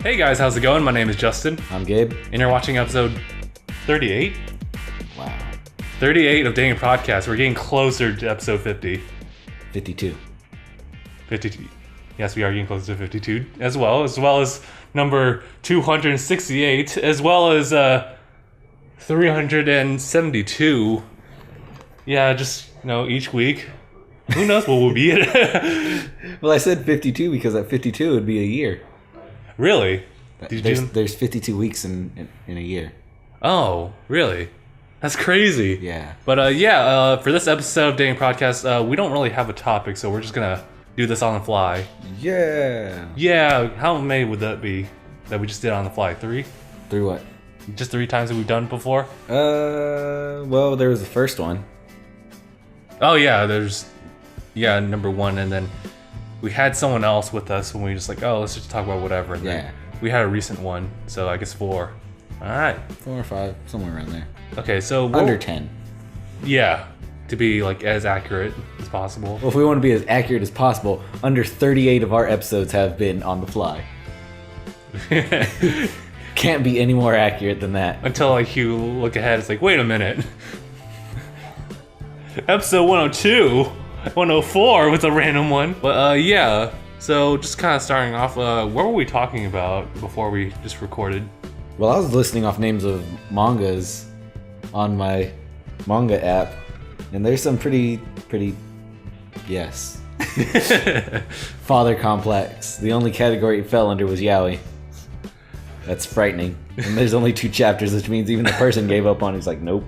Hey guys, how's it going? My name is Justin. I'm Gabe. And you're watching episode 38? Wow. 38 of DangIT Prodcast. We're getting closer to episode 50. 52. 52. Yes, we are getting closer to 52 as well as number 268, as well as 372. Yeah, just, each week. Who knows what we'll be at? Well, I said 52 because at 52 would be a year. Really? There's 52 weeks in a year. Oh, really? That's crazy. Yeah. But for this episode of DangIT Prodcast, we don't really have a topic, so we're just gonna do this on the fly. Yeah. Yeah, how many would that be that we just did on the fly? 3? 3 what? Just 3 times that we've done before? Well, there was the first one. Oh yeah, there's number 1, and then we had someone else with us when we just let's just talk about whatever. And then we had a recent one, so I guess 4. All right. 4 or 5, somewhere around there. Okay, so under 10. Yeah, to be as accurate as possible. Well, if we want to be as accurate as possible, under 38 of our episodes have been on the fly. Can't be any more accurate than that. Until you look ahead, it's wait a minute. Episode 102, 104 was a random one. But so just kind of starting off, what were we talking about before we just recorded? Well, I was listing off names of mangas on my manga app, and there's some pretty, yes. Father complex. The only category it fell under was yaoi. That's frightening. And there's only 2 chapters, which means even the person gave up on it. He's like, nope.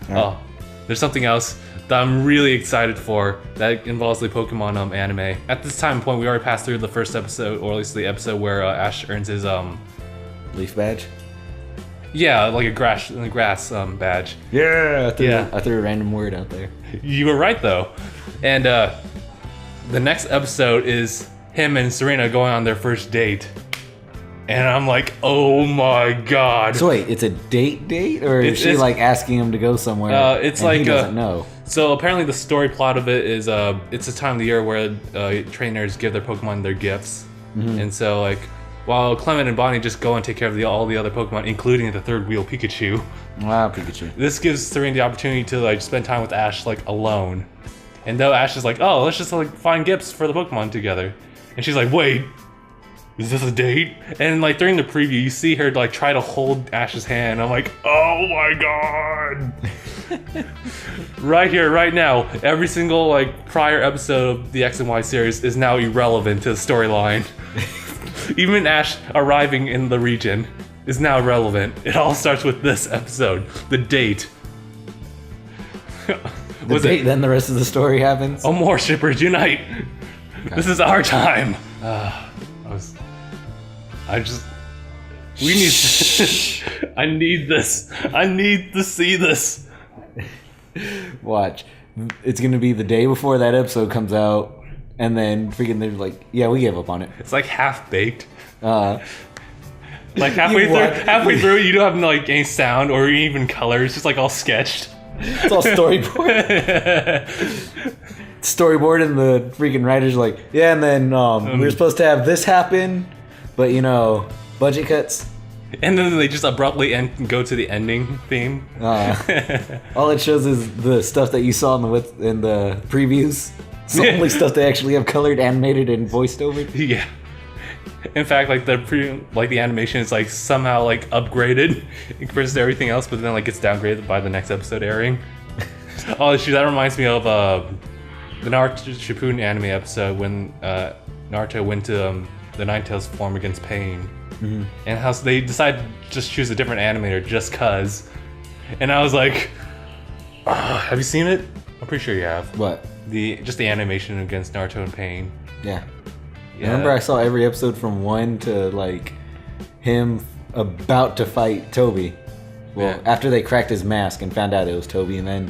No. Oh, there's something else that I'm really excited for that involves the Pokemon anime. At this time point, we already passed through the first episode, or at least the episode where Ash earns his leaf badge? Yeah, like a grass badge. Yeah, I threw a random word out there. You were right though. And the next episode is him and Serena going on their first date. And I'm like, oh my god. So wait, it's a date, or is she asking him to go somewhere? It's and he doesn't know. So apparently the story plot of it is it's a time of the year where trainers give their Pokemon their gifts, and so while Clement and Bonnie just go and take care of all the other Pokemon, including the third wheel Pikachu. Wow, Pikachu. This gives Serena the opportunity to spend time with Ash alone, and though Ash is oh, let's just find gifts for the Pokemon together, and she's like, wait. Is this a date? And during the preview, you see her try to hold Ash's hand. I'm like, oh my god! Right here, right now, every single prior episode of the X and Y series is now irrelevant to the storyline. Even Ash arriving in the region is now relevant. It all starts with this episode, the date. Then the rest of the story happens. Oh, more shippers unite! Okay. This is our time. I need this. I need to see this. Watch. It's gonna be the day before that episode comes out, and then freaking they're like, yeah, we gave up on it. It's half baked. Halfway through, you don't have any sound or even color. It's just all sketched. It's all storyboard. Storyboard, and the freaking writers are yeah, and then we were supposed to have this happen, but budget cuts. And then they just abruptly go to the ending theme. All it shows is the stuff that you saw in the previews. It's the only stuff they actually have colored, animated, and voiced over. Yeah. In fact, the animation is somehow upgraded versus everything else, but then gets downgraded by the next episode airing. Oh shoot, that reminds me of the Naruto Shippuden anime episode when Naruto went to the Ninetales form against Pain, and how they decided to just choose a different animator just cause. And I was like, have you seen it? I'm pretty sure you have. What? The animation against Naruto and Pain. Yeah. Remember, I saw every episode from 1 to him about to fight Toby. Well, after they cracked his mask and found out it was Toby, and then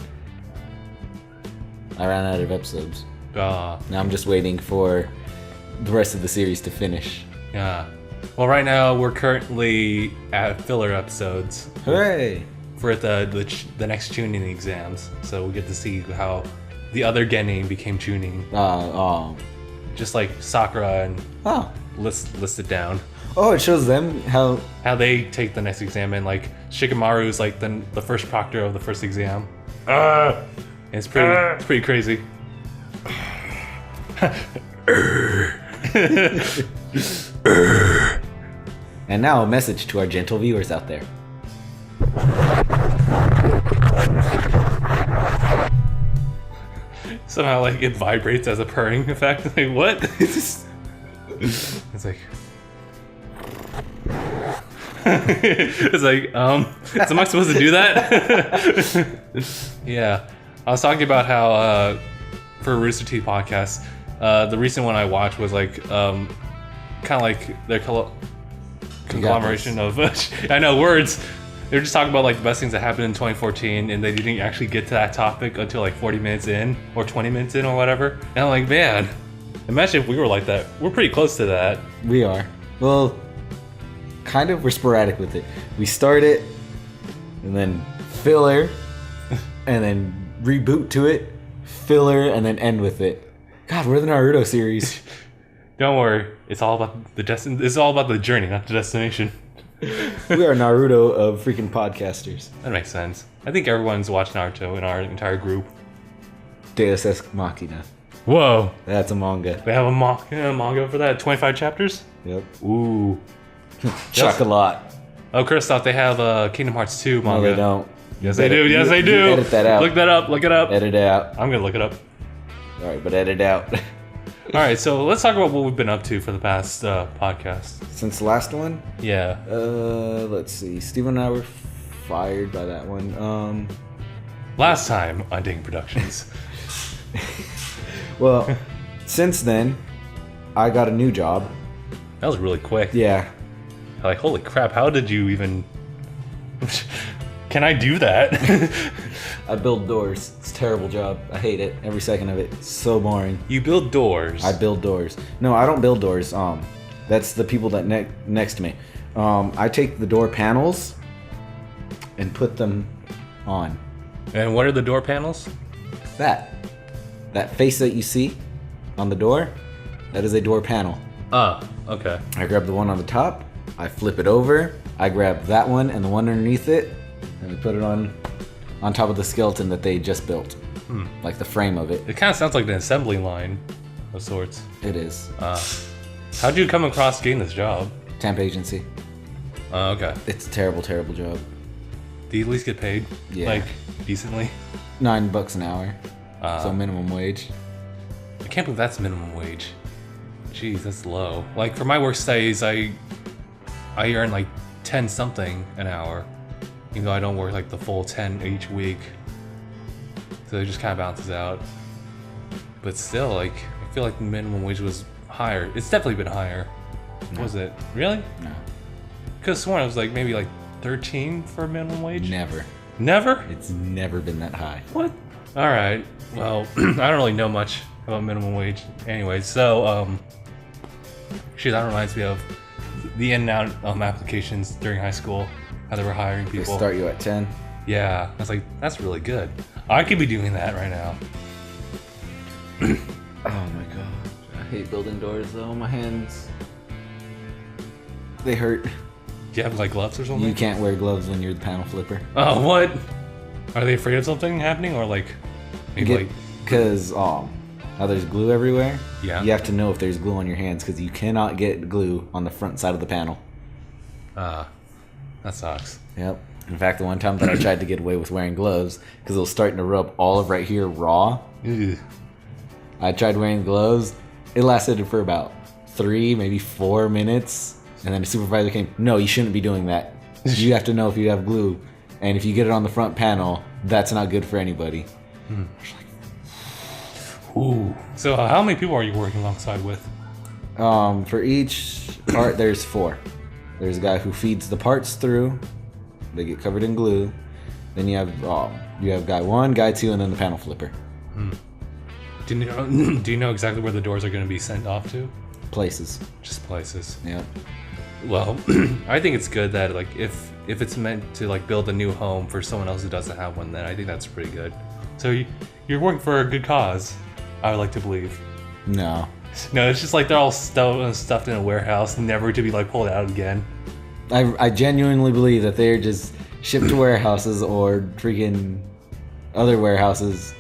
I ran out of episodes. Now I'm just waiting for the rest of the series to finish. Yeah. Well, right now we're currently at filler episodes. Hooray! For the next tuning exams, so we get to see how the other Genin became tuning. Oh. Just like Sakura and list it down. Oh, it shows them how. How they take the next exam, and like Shikamaru is like the first proctor of the first exam. It's pretty crazy. And now a message to our gentle viewers out there. Somehow like it vibrates as a purring effect. Like what? It's like it's like am I supposed to do that? Yeah, I was talking about how for Rooster Teeth podcast, the recent one I watched was like kind of like their conglomeration of I know words. They were just talking about like the best things that happened in 2014, and they didn't actually get to that topic until like 40 minutes in or 20 minutes in or whatever. And I'm like, man, imagine if we were like that. We're pretty close to that. We are. Well, kind of. We're sporadic with it. We start it, and then filler, and then reboot to it, filler, and then end with it. God, we're the Naruto series. Don't worry, it's all about the It's all about the journey, not the destination. We are Naruto of freaking podcasters. That makes sense. I think everyone's watched Naruto in our entire group. Deus Ex Machina. Whoa, That's a manga. they have a manga for that. 25 chapters. Yep. Ooh. Chocolate. Oh, Christoph, they have Kingdom Hearts 2 manga. No, they don't. Yes, they do. Yes, they do. You edit that out. Look that up. Look it up. Edit it out. I'm gonna look it up. All right, but edit out. All right, so let's talk about what we've been up to for the past podcast. Since the last one? Yeah. Let's see. Steven and I were fired by that one. Last time on DangIT Productions. Well, since then, I got a new job. That was really quick. Yeah. Like, holy crap, how did you even... Can I do that? I build doors. It's a terrible job. I hate it. Every second of it. It's so boring. You build doors. I build doors. No, I don't build doors. That's the people that next to me. I take the door panels and put them on. And what are the door panels? That face that you see on the door, that is a door panel. Oh, okay. I grab the one on the top, I flip it over, I grab that one and the one underneath it, and we put it on top of the skeleton that they just built. Like the frame of it. It kind of sounds like an assembly line of sorts. It is. How'd you come across getting this job? Temp agency. Okay. It's a terrible, terrible job. Do you at least get paid? Yeah. Like, decently? $9 an hour. So minimum wage. I can't believe that's minimum wage. Jeez, that's low. Like, for my work studies, I earn like 10 something an hour. Even though I don't work like the full 10 each week. So it just kind of balances out. But still, like, I feel like the minimum wage was higher. It's definitely been higher. No. Was it? Really? No. Because sworn it was like maybe like 13 for minimum wage? Never. Never? It's never been that high. What? Alright. Well, I don't really know much about minimum wage. Anyway, so, shit, that reminds me of the in and out applications during high school. How they were hiring They people. start you at 10. Yeah. I was like, that's really good. I could be doing that right now. Oh my god. I hate building doors though. My hands. They hurt. Do you have like gloves or something? You can't wear gloves when you're the panel flipper. Oh, what? Are they afraid of something happening or like maybe like Because how there's glue everywhere. Yeah. You have to know if there's glue on your hands because you cannot get glue on the front side of the panel. that sucks. Yep. In fact, the one time that I tried to get away with wearing gloves because it was starting to rub all of right here raw. Ugh. I tried wearing gloves. It lasted for about 3, maybe 4 minutes. And then the supervisor came, no, you shouldn't be doing that. You have to know if you have glue. And if you get it on the front panel, that's not good for anybody. Ooh. So how many people are you working alongside with? For each part, there's 4. There's a guy who feeds the parts through. They get covered in glue. Then you have guy 1, guy 2, and then the panel flipper. Do you know exactly where the doors are going to be sent off to? Places. Just places. Yep. Well, I think it's good that like if it's meant to like build a new home for someone else who doesn't have one, then I think that's pretty good. So you're working for a good cause, I would like to believe. No. No, it's just like they're all stuffed in a warehouse, never to be like pulled out again. I genuinely believe that they're just shipped to warehouses or freaking other warehouses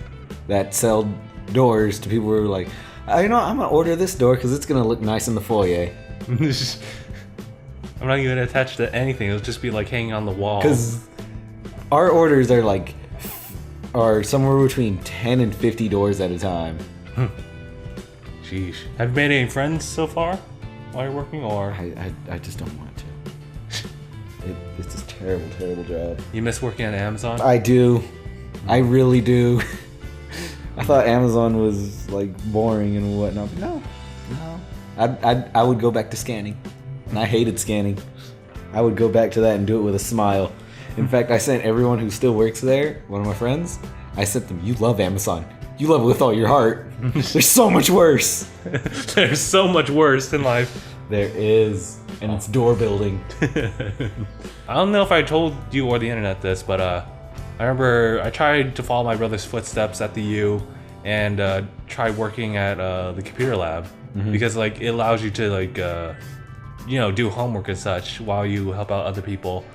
that sell doors to people who are like, I'm gonna order this door because it's gonna look nice in the foyer. I'm not even attached to anything. It'll just be like hanging on the wall. Because our orders are somewhere between 10 and 50 doors at a time. Sheesh. Have you made any friends so far while you're working, or? I just don't want to. It's a terrible, terrible job. You miss working at Amazon? I do. I really do. I thought Amazon was like boring and whatnot, but no. I would go back to scanning, and I hated scanning. I would go back to that and do it with a smile. In fact, I sent everyone who still works there, one of my friends, I sent them, you love Amazon. You love it with all your heart. There's so much worse. There's so much worse in life. There is, and it's door building. I don't know if I told you or the internet this, but I remember I tried to follow my brother's footsteps at the U and tried working at the computer lab because like it allows you to like do homework and such while you help out other people.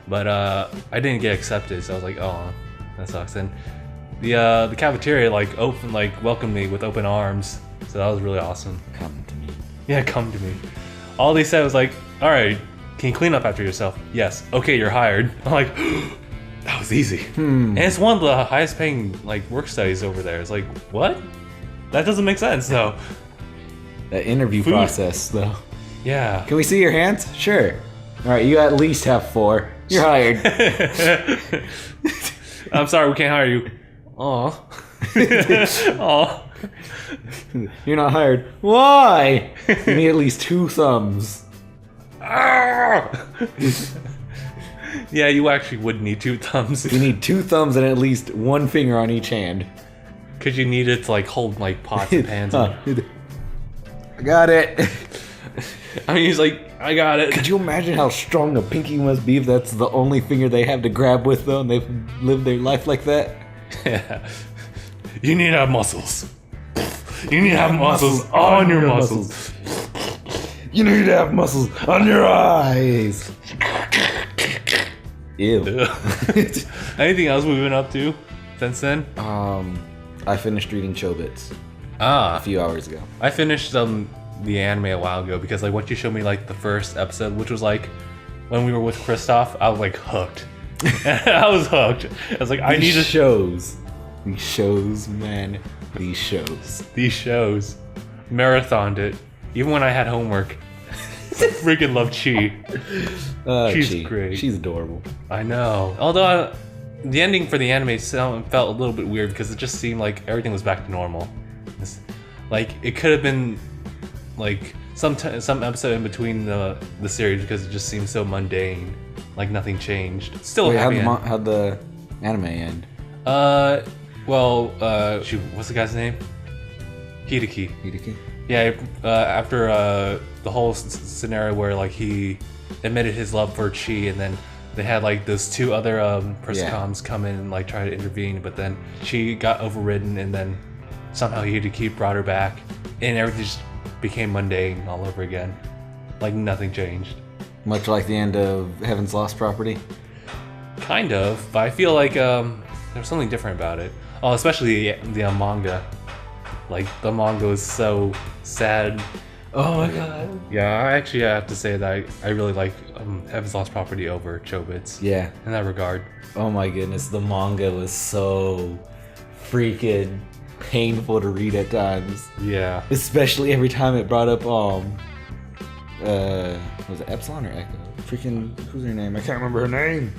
But I didn't get accepted, so I was like, oh, that sucks. And the cafeteria welcomed me with open arms, so that was really awesome. Come to me. Yeah, come to me. All they said was like, all right, can you clean up after yourself? Yes. Okay, you're hired. I'm like, that was easy. And it's one of the highest paying like work studies over there. It's like, what? That doesn't make sense though. That interview process though. Yeah. Can we see your hands? Sure. All right, you at least have 4. You're hired. I'm sorry, we can't hire you. Aw. Aw. You're not hired. Why? You need at least 2 thumbs. Yeah, you actually would need 2 thumbs. You need 2 thumbs and at least 1 finger on each hand. Cause you need it to like hold like pots and pans. I got it. I mean, he's like, I got it. Could you imagine how strong a pinky must be if that's the only finger they have to grab with though, and they've lived their life like that? Yeah. You need to have muscles. You need to have muscles on your muscles. You need to have muscles on your eyes. Ew. Anything else we've been up to since then? I finished reading Chobits a few hours ago. I finished the anime a while ago because like once you showed me like the first episode, which was like when we were with Christoph, I was like hooked. I was hooked. I was like, I need to shows. These shows, man. These shows. Marathoned it. Even when I had homework. I freaking love Chi. She's great. She's adorable. I know. Although the ending for the anime felt a little bit weird because it just seemed like everything was back to normal. Like it could have been like some episode in between the series because it just seemed so mundane. Like nothing changed. Still a happy end. How'd the anime end? What's the guy's name? Hideki. Yeah, after the whole scenario where like he admitted his love for Chi, and then they had like those 2 other Persicoms come in and like try to intervene, but then Chi got overridden, and then somehow Hideki brought her back, and everything just became mundane all over again. Like nothing changed. Much like the end of Heaven's Lost Property? Kind of, but I feel like there's something different about it. Oh, especially the manga. Like, the manga is so sad. Oh my god. Yeah, I actually have to say that I really like Heaven's Lost Property over Chobits. Yeah. In that regard. Oh my goodness, the manga was so freaking painful to read at times. Yeah. Especially every time it brought up, was it Epsilon or Echo? Freaking, who's her name? I can't remember her name.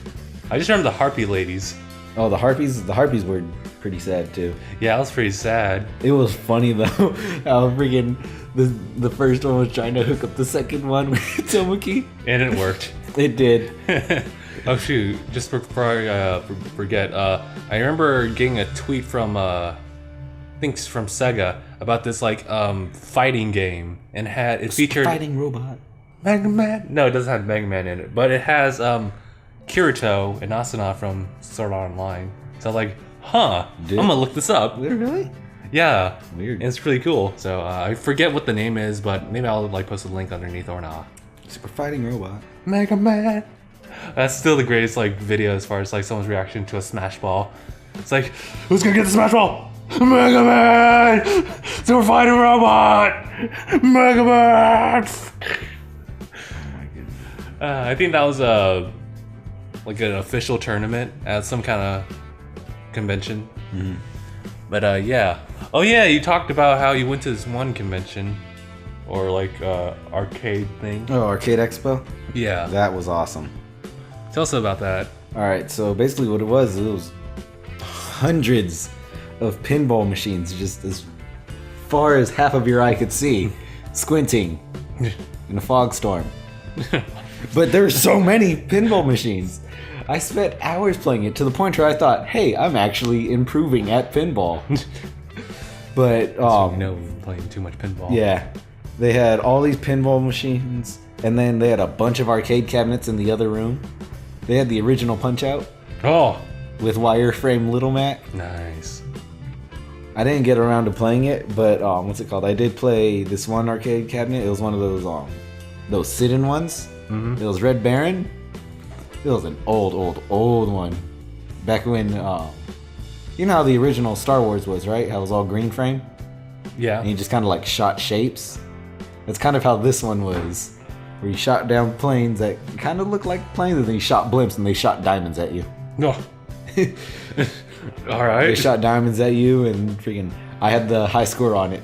I just remember the Harpy ladies. Oh, the Harpies were pretty sad too. Yeah, that was pretty sad. It was funny though, how freaking the first one was trying to hook up the second one with Tomoki. And it worked. It did. Oh shoot, just before I forget, I remember getting a tweet from, I think it's from Sega, about this like fighting game, and it featured... Fighting robot. Mega Man? No, it doesn't have Mega Man in it, but it has Kirito and Asuna from Sword Art Online. So I was like, huh, I'm gonna look this up. Really? Yeah. Weird. It's pretty cool. So I forget what the name is, but maybe I'll like post a link underneath or not. Super fighting robot. Mega Man. That's still the greatest like video as far as like someone's reaction to a Smash Ball. It's like, who's gonna get the Smash Ball? Mega Man! Super fighting robot! Mega Man! I think that was like an official tournament at some kind of convention. Mm-hmm. But yeah. Oh yeah, you talked about how you went to this one convention or like arcade thing. Oh, Arcade Expo? Yeah. That was awesome. Tell us about that. Alright, so basically what it was hundreds of pinball machines just as far as half of your eye could see, squinting in a fog storm. But there were so many pinball machines. I spent hours playing it to the point where I thought, hey, I'm actually improving at pinball. But playing too much pinball. yeah, they had all these pinball machines, and then they had a bunch of arcade cabinets in the other room. They had the original Punch-Out Oh, with wireframe Little Mac. nice. I didn't get around to playing it, but what's it called? I did play this one arcade cabinet. It was one of those sit-in ones. Mm-hmm. It was Red Baron. It was an old one. Back when, you know how the original Star Wars was, right? How it was all green frame? Yeah. And you just kind of like shot shapes. That's kind of how this one was. Where you shot down planes that kind of looked like planes, and then you shot blimps and they shot diamonds at you. No. All right. They shot diamonds at you, and freaking, I had the high score on it.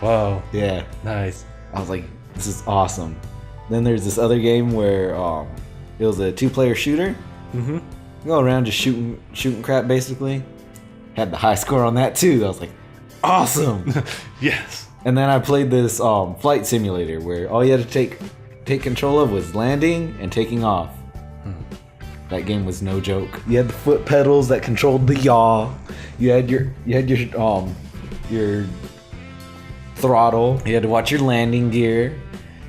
Whoa. Yeah. Nice. I was like, this is awesome. Then there's this other game where it was a 2-player shooter. Mm-hmm. You go around just shooting crap basically. Had the high score on that too. I was like, awesome. Yes. And then I played this flight simulator where all you had to take control of was landing and taking off. That game was no joke. You had the foot pedals that controlled the yaw. You had your throttle. You had to watch your landing gear.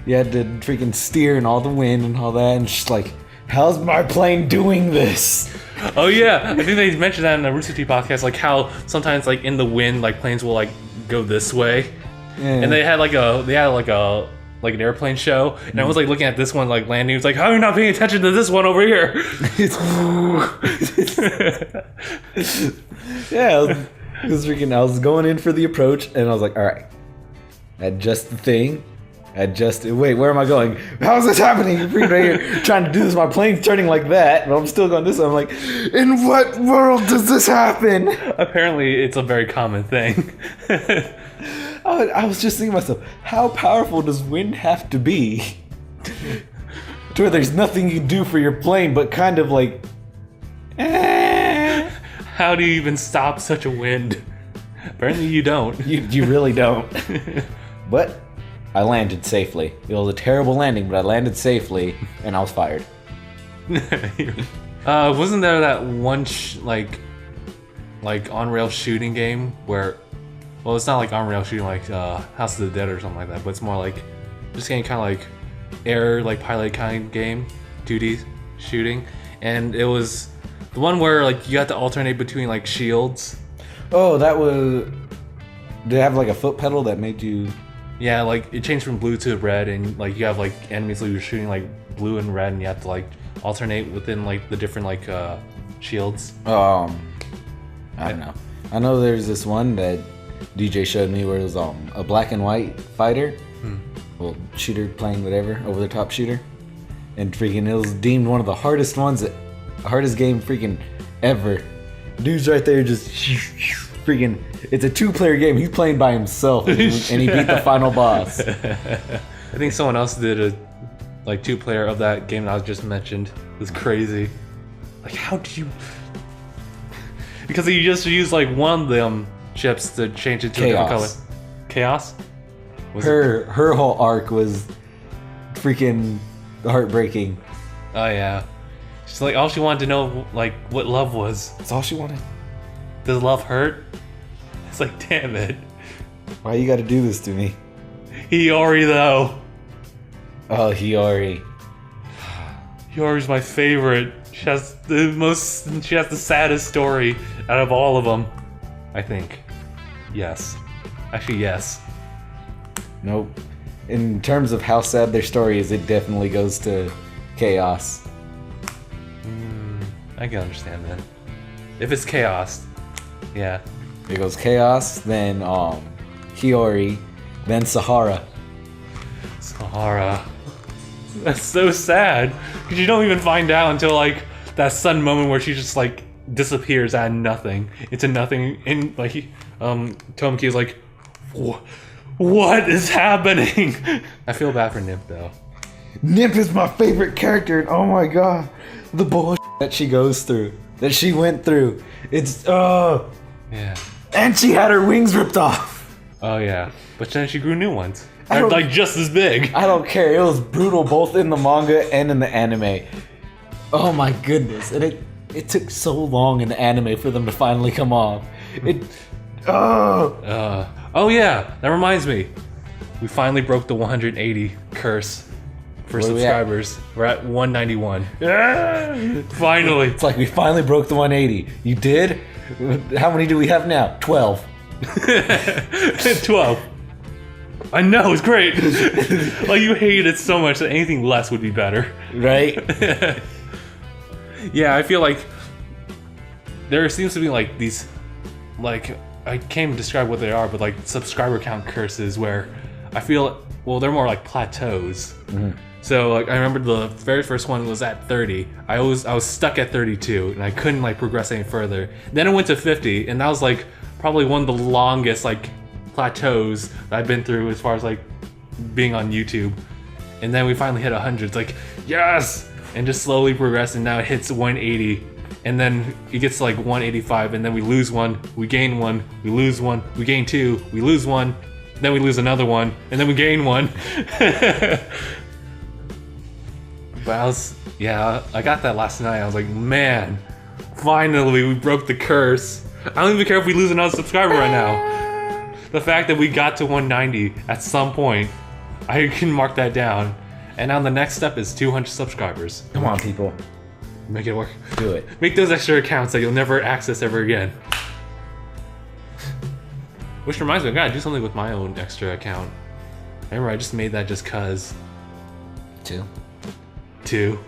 You had to freaking steer in all the wind and all that, and just like, how's my plane doing this? Oh yeah, I think they mentioned that in the Rooster Teeth podcast, like how sometimes like in the wind, like planes will like go this way, and they had like an airplane show, and I was like looking at this one like landing. It was like, how are you not paying attention to this one over here? Yeah, it was freaking. I was going in for the approach, and I was like, all right, adjust the thing. Wait, where am I going? How is this happening? You're freaking right here trying to do this. My plane's turning like that, but I'm still going this way. I'm like, in what world does this happen? Apparently, it's a very common thing. I was just thinking to myself, how powerful does wind have to be to where there's nothing you can do for your plane but kind of like, How do you even stop such a wind? Apparently, you don't. You really don't. But I landed safely. It was a terrible landing, but I landed safely, and I was fired. Wasn't there that one like on-rail shooting game where, well, it's not like on-rail shooting like House of the Dead or something like that, but it's more like just getting kind of like air like pilot kind of game, 2D shooting, and it was the one where like you had to alternate between like shields. Oh, that was. Did it have like a foot pedal that made you? Yeah, like it changed from blue to red, and like you have like enemies that you're shooting like blue and red, and you have to like alternate within like the different like shields. I don't know. I know there's this one that DJ showed me where it was a black and white fighter, well, shooter playing whatever, over the top shooter, and freaking it was deemed one of the hardest game freaking ever. Dude's right there just freaking. It's a 2-player game. He's playing by himself, and he beat the final boss. I think someone else did a like 2-player of that game that I just mentioned. It's crazy. Like, how do you? Because you just use like one of them chips to change it to a different color. Chaos. Her whole arc was freaking heartbreaking. Oh yeah. She's like, all she wanted to know like what love was. That's all she wanted. Does love hurt? It's like, damn it. Why you gotta do this to me? Hiyori though. Oh, Hiyori. Hiyori's my favorite. She has the saddest story out of all of them, I think. Yes. Actually, yes. Nope. In terms of how sad their story is, it definitely goes to chaos. I can understand that. If it's chaos, yeah. It goes chaos, then Hiyori, then Sahara. Sahara. That's so sad. Because you don't even find out until like that sudden moment where she just like disappears out of nothing into nothing. And like Tomoki is like, what is happening? I feel bad for Nip though. Nip is my favorite character, and oh my god, the bullshit that she goes through, that she went through. It's Yeah. And she had her wings ripped off. Oh yeah. But then she grew new ones. I They're don't- like just as big. I don't care. It was brutal both in the manga and in the anime. Oh my goodness. And it took so long in the anime for them to finally come off. Oh yeah, that reminds me. We finally broke the 180 curse for Where are we at? subscribers. We're at 191. Finally. It's like we finally broke the 180. You did? How many do we have now? 12. 12. I know, it's great. Like you hate it so much that anything less would be better. Right? Yeah, I feel like there seems to be like these, like, I can't even describe what they are, but like subscriber count curses where I feel, well, they're more like plateaus. So like I remember the very first one was at 30. I was stuck at 32 and I couldn't like progress any further. Then it went to 50 and that was like probably one of the longest like plateaus that I've been through as far as like being on YouTube. And then we finally hit 100. It's like, yes! And just slowly progress and now it hits 180. And then it gets to like 185 and then we lose one, we gain one, we lose one, we gain two, we lose one, then we lose another one, and then we gain one. But I got that last night. I was like, man, finally we broke the curse. I don't even care if we lose another subscriber right now. The fact that we got to 190 at some point, I can mark that down. And now the next step is 200 subscribers. Come on, people. Make it work. Do it. Make those extra accounts that you'll never access ever again. Which reminds me, I gotta do something with my own extra account. Remember, I just made that just cause. 2. 2.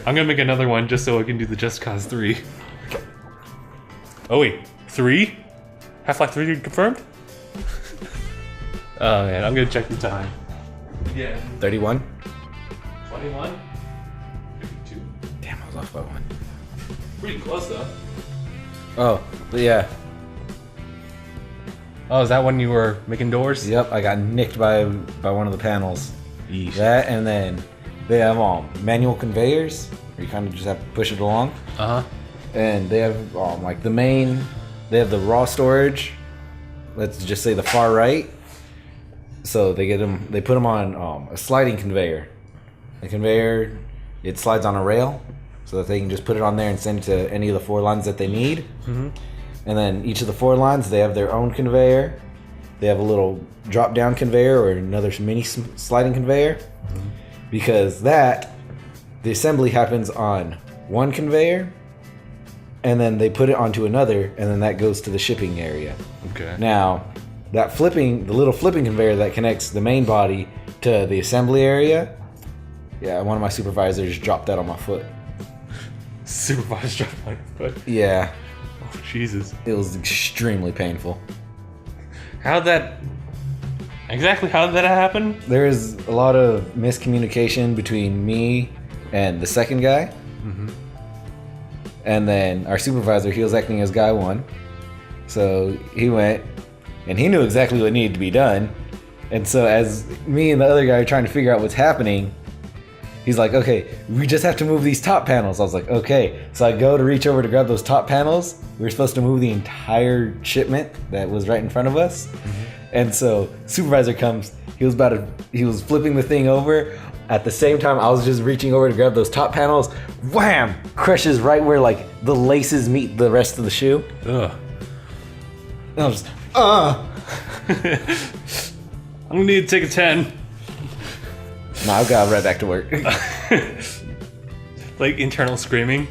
I'm gonna make another one just so I can do the Just Cause 3. Oh wait, 3? Half-Life 3 confirmed? Oh man, I'm gonna check the time. Yeah. 31? 21? 52. Damn, I was off by 1. Pretty close though. Oh, but yeah. Oh, is that when you were making doors? Yep, I got nicked by one of the panels. Yeesh. That, and then they have manual conveyors where you kind of just have to push it along. Uh-huh. And they have like the main, they have the raw storage. Let's just say the far right. So they put them on a sliding conveyor. The conveyor, it slides on a rail so that they can just put it on there and send it to any of the 4 lines that they need. Mm-hmm. And then each of the 4 lines, they have their own conveyor. They have a little drop down conveyor or another mini sliding conveyor. Mm-hmm. Because the assembly happens on one conveyor and then they put it onto another and then that goes to the shipping area. Okay. Now, the little flipping conveyor that connects the main body to the assembly area, yeah, one of my supervisors dropped that on my foot. Supervisor dropped my foot. Yeah, Oh, Jesus. it was extremely painful. How did that happen? There is a lot of miscommunication between me and the second guy. Mm-hmm. And then our supervisor, he was acting as guy 1. So he went, and he knew exactly what needed to be done. And so as me and the other guy are trying to figure out what's happening, he's like, okay, we just have to move these top panels. I was like, okay. So I go to reach over to grab those top panels. We were supposed to move the entire shipment that was right in front of us. Mm-hmm. And so supervisor comes, he was flipping the thing over. At the same time, I was just reaching over to grab those top panels. Wham! Crushes right where like the laces meet the rest of the shoe. Ugh. And I was just, I'm gonna need to take a 10. Nah, I got right back to work. Like internal screaming.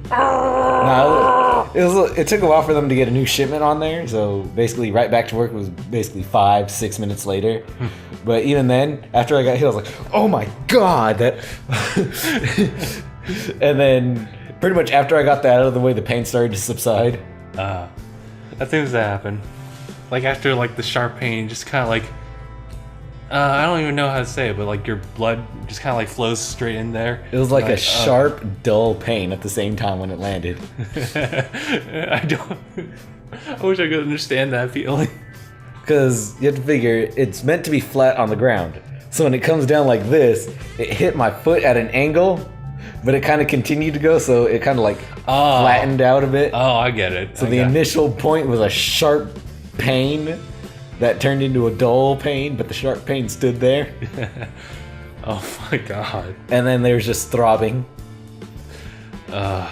Nah, It took a while for them to get a new shipment on there, so basically right back to work was basically 5-6 minutes later. But even then, after I got hit, I was like, oh my god, that. And then pretty much after I got that out of the way, the pain started to subside. That seems to happen. Like after like the sharp pain, just kind of like I don't even know how to say it, but like your blood just kind of like flows straight in there. It was like a sharp, dull pain at the same time when it landed. I wish I could understand that feeling. Because you have to figure it's meant to be flat on the ground. So when it comes down like this, it hit my foot at an angle, but it kind of continued to go, so it kind of like flattened out a bit. Oh, I get it. So the initial point was a sharp pain that turned into a dull pain, but the sharp pain stood there. Oh my god. And then there was just throbbing. But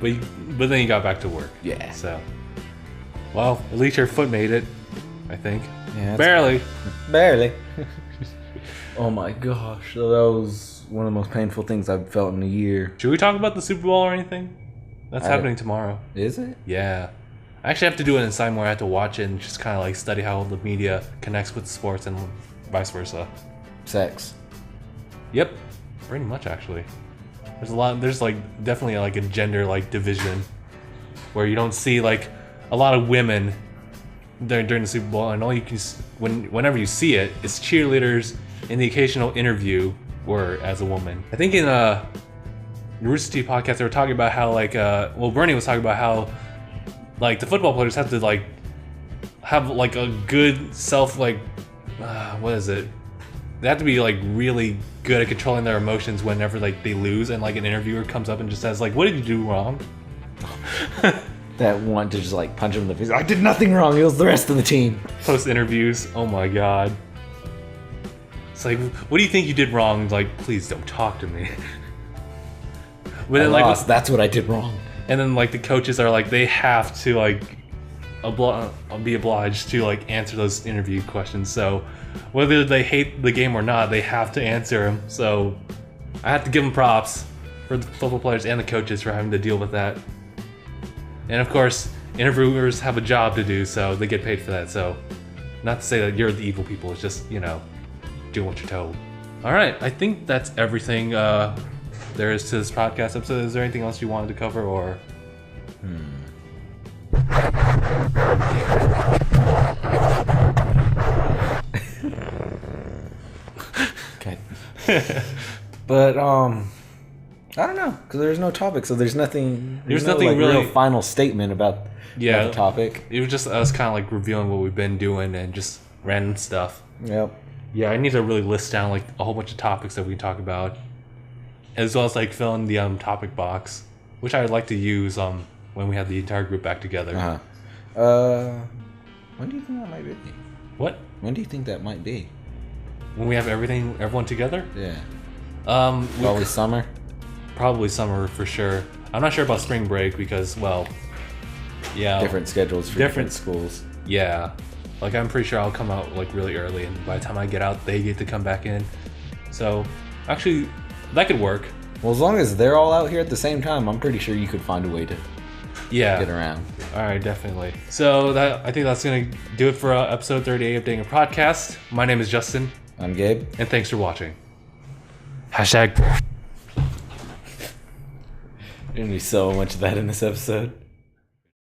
then you got back to work. Yeah. So, well, at least your foot made it, I think. Yeah. Barely. Oh my gosh. So that was one of the most painful things I've felt in a year. Should we talk about the Super Bowl or anything? That's happening tomorrow. Is it? Yeah. I actually have to do it in time where I have to watch it and just kind of like study how the media connects with sports and vice versa. Sex. Yep. Pretty much, actually. There's like definitely like a gender like division where you don't see like a lot of women during the Super Bowl, and all you can whenever you see it, it's cheerleaders in the occasional interview or as a woman. I think in the Rooster Teeth podcast they were talking about how like Bernie was talking about how like the football players have to like have like a good self like what is it? They have to be like really good at controlling their emotions whenever like they lose, and like an interviewer comes up and just says like, "What did you do wrong?" That one to just like punch him in the face. I did nothing wrong. It was the rest of the team. Post interviews. Oh my god. It's like, what do you think you did wrong? Like, please don't talk to me. But then, like, lost. That's what I did wrong. And then like the coaches are like they have to like be obliged to like answer those interview questions. So whether they hate the game or not, they have to answer them. So I have to give them props for the football players and the coaches for having to deal with that. And of course, interviewers have a job to do, so they get paid for that. So not to say that you're the evil people, it's just, you know, doing what you're told. All right, I think that's everything there is to this podcast episode. Is there anything else you wanted to cover, or? Okay. But I don't know, because there's no topic, so there's nothing. There's no, nothing like, really real final statement about the topic. It was just us kind of like revealing what we've been doing and just random stuff. Yep. Yeah, I need to really list down like a whole bunch of topics that we can talk about, as well as like fill in the topic box, which I would like to use when we have the entire group back together. When do you think that might be? What? When do you think that might be? When we have everyone together? Yeah. Probably summer. Probably summer for sure. I'm not sure about spring break because, well, yeah, different schedules for different schools. Yeah, like I'm pretty sure I'll come out like really early, and by the time I get out, they get to come back in. So, actually, that could work. Well, as long as they're all out here at the same time, I'm pretty sure you could find a way to get around. All right, definitely. So I think that's gonna do it for episode 38 of DangIT Prodcast. My name is Justin. I'm Gabe. And thanks for watching. #. There's gonna be so much of that in this episode.